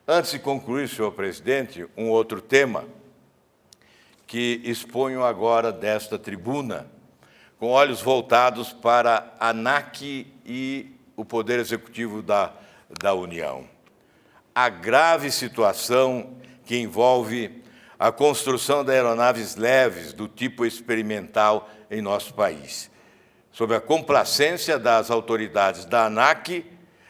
Antes de concluir, senhor presidente, um outro tema que exponho agora desta tribuna, com olhos voltados para a ANAC e o Poder Executivo da União. A grave situação que envolve a construção de aeronaves leves do tipo experimental em nosso país. Sob a complacência das autoridades da ANAC,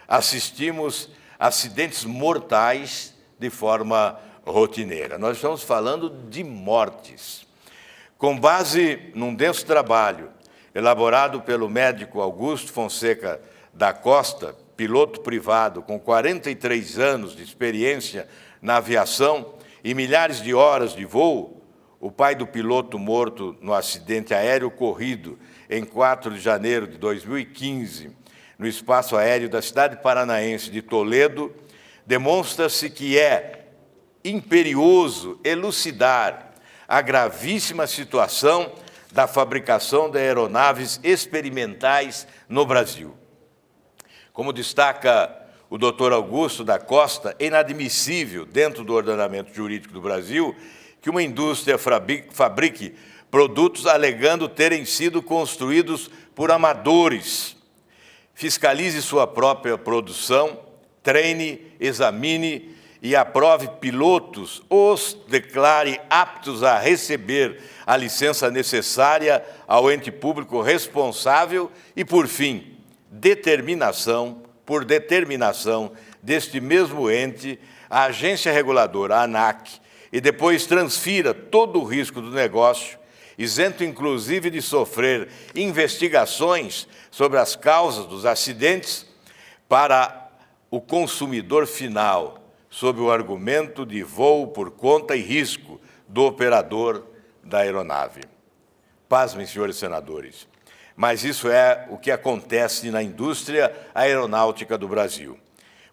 assistimos acidentes mortais de forma rotineira. Nós estamos falando de mortes. Com base num denso trabalho elaborado pelo médico Augusto Fonseca da Costa, piloto privado com 43 anos de experiência na aviação e milhares de horas de voo, o pai do piloto morto no acidente aéreo ocorrido em 4 de janeiro de 2015, no espaço aéreo da cidade paranaense de Toledo, demonstra-se que é imperioso elucidar a gravíssima situação da fabricação de aeronaves experimentais no Brasil. Como destaca o doutor Augusto da Costa, é inadmissível, dentro do ordenamento jurídico do Brasil, que uma indústria fabrique produtos alegando terem sido construídos por amadores. Fiscalize sua própria produção, treine, examine e aprove pilotos, os declare aptos a receber a licença necessária ao ente público responsável e, por fim, por determinação deste mesmo ente, a agência reguladora, a ANAC, e depois transfira todo o risco do negócio, isento inclusive de sofrer investigações sobre as causas dos acidentes, para o consumidor final, sob o argumento de voo por conta e risco do operador da aeronave. Pasmem, senhores senadores, mas isso é o que acontece na indústria aeronáutica do Brasil.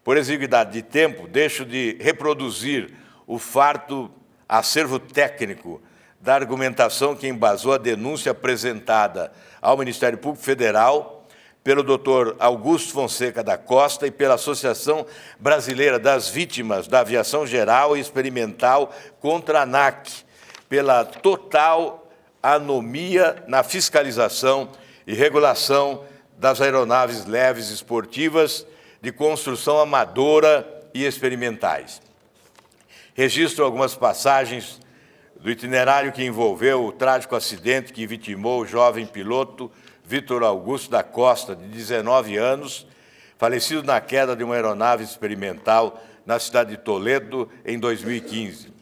Por exiguidade de tempo, deixo de reproduzir o farto acervo técnico da argumentação que embasou a denúncia apresentada ao Ministério Público Federal pelo Dr. Augusto Fonseca da Costa e pela Associação Brasileira das Vítimas da Aviação Geral e Experimental contra a ANAC, pela total anomia na fiscalização e regulação das aeronaves leves esportivas de construção amadora e experimentais. Registro algumas passagens do itinerário que envolveu o trágico acidente que vitimou o jovem piloto Vitor Augusto da Costa, de 19 anos, falecido na queda de uma aeronave experimental na cidade de Toledo, em 2015.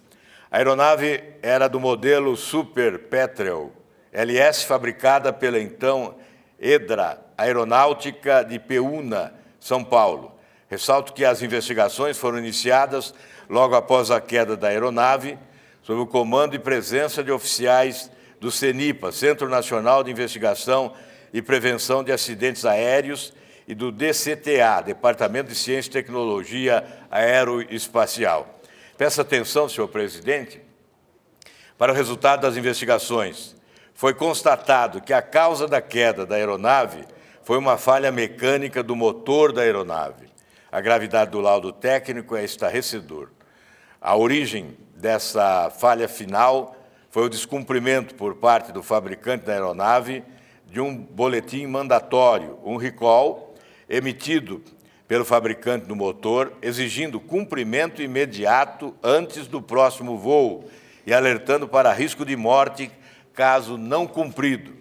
A aeronave era do modelo Super Petrel LS, fabricada pela então Edra Aeronáutica de Peúna, São Paulo. Ressalto que as investigações foram iniciadas logo após a queda da aeronave, sob o comando e presença de oficiais do CENIPA, Centro Nacional de Investigação e Prevenção de Acidentes Aéreos, e do DCTA, Departamento de Ciência e Tecnologia Aeroespacial. Peço atenção, senhor presidente, para o resultado das investigações. Foi constatado que a causa da queda da aeronave foi uma falha mecânica do motor da aeronave. A gravidade do laudo técnico é estarrecedor. A origem dessa falha final foi o descumprimento por parte do fabricante da aeronave de um boletim mandatório, um recall, emitido pelo fabricante do motor, exigindo cumprimento imediato antes do próximo voo e alertando para risco de morte caso não cumprido.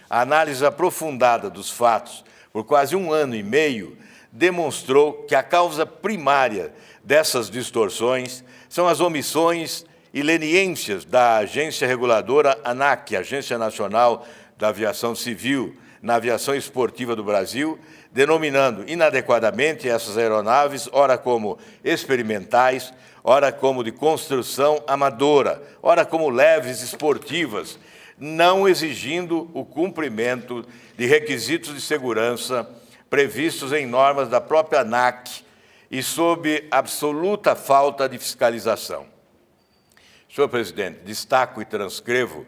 A análise aprofundada dos fatos por quase 1 ano e meio demonstrou que a causa primária dessas distorções são as omissões e leniências da agência reguladora ANAC, Agência Nacional da Aviação Civil, na aviação esportiva do Brasil, denominando inadequadamente essas aeronaves, ora como experimentais, ora como de construção amadora, ora como leves esportivas, não exigindo o cumprimento de requisitos de segurança previstos em normas da própria ANAC e sob absoluta falta de fiscalização. Senhor presidente, destaco e transcrevo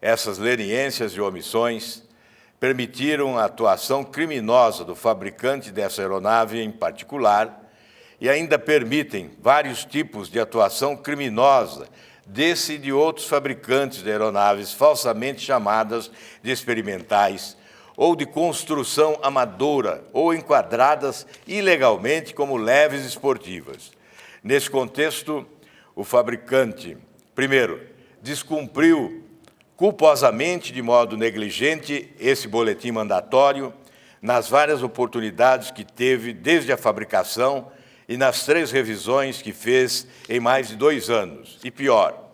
essas leniências e omissões permitiram a atuação criminosa do fabricante dessa aeronave em particular e ainda permitem vários tipos de atuação criminosa desse e de outros fabricantes de aeronaves falsamente chamadas de experimentais ou de construção amadora ou enquadradas ilegalmente como leves esportivas. Nesse contexto, o fabricante, primeiro, descumpriu culposamente, de modo negligente, esse boletim mandatório nas várias oportunidades que teve desde a fabricação e nas 3 revisões que fez em mais de 2 anos. E pior,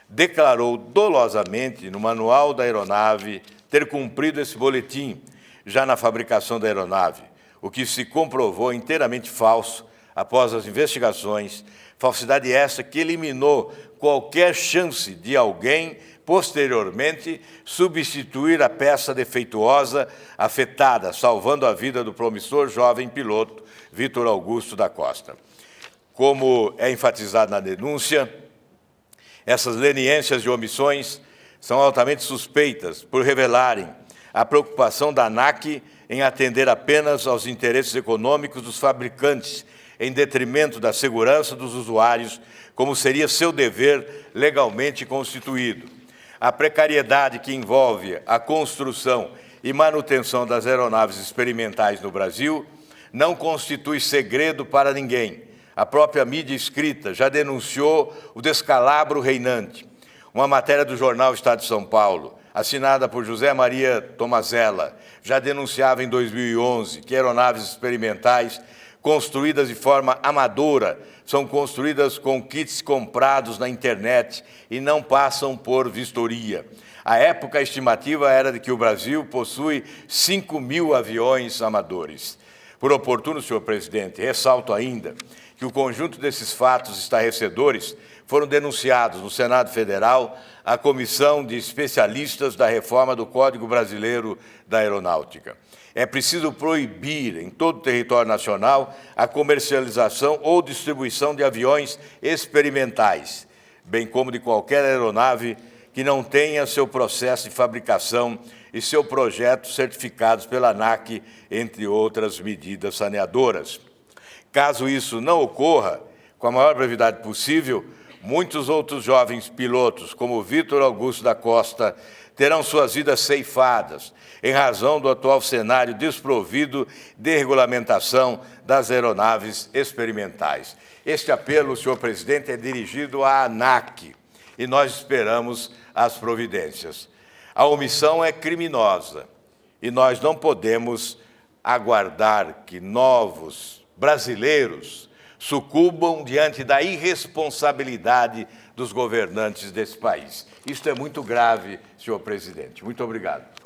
declarou dolosamente no manual da aeronave ter cumprido esse boletim já na fabricação da aeronave, o que se comprovou inteiramente falso após as investigações, falsidade essa que eliminou qualquer chance de alguém, posteriormente, substituir a peça defeituosa afetada, salvando a vida do promissor jovem piloto Vítor Augusto da Costa. Como é enfatizado na denúncia, essas leniências e omissões são altamente suspeitas por revelarem a preocupação da ANAC em atender apenas aos interesses econômicos dos fabricantes, em detrimento da segurança dos usuários, como seria seu dever legalmente constituído. A precariedade que envolve a construção e manutenção das aeronaves experimentais no Brasil não constitui segredo para ninguém. A própria mídia escrita já denunciou o descalabro reinante. Uma matéria do jornal Estado de São Paulo, assinada por José Maria Tomazella, já denunciava em 2011 que aeronaves experimentais construídas de forma amadora são construídas com kits comprados na internet e não passam por vistoria. À época, a estimativa era de que o Brasil possui 5.000 aviões amadores. Por oportuno, senhor presidente, ressalto ainda que o conjunto desses fatos estarrecedores foram denunciados no Senado Federal à Comissão de Especialistas da Reforma do Código Brasileiro da Aeronáutica. É preciso proibir em todo o território nacional a comercialização ou distribuição de aviões experimentais, bem como de qualquer aeronave que não tenha seu processo de fabricação e seu projeto certificados pela ANAC, entre outras medidas saneadoras. Caso isso não ocorra, com a maior brevidade possível, muitos outros jovens pilotos, como Vítor Augusto da Costa, terão suas vidas ceifadas, em razão do atual cenário desprovido de regulamentação das aeronaves experimentais. Este apelo, senhor presidente, é dirigido à ANAC, e nós esperamos as providências. A omissão é criminosa, e nós não podemos aguardar que novos brasileiros sucumbam diante da irresponsabilidade dos governantes desse país. Isto é muito grave, senhor presidente. Muito obrigado.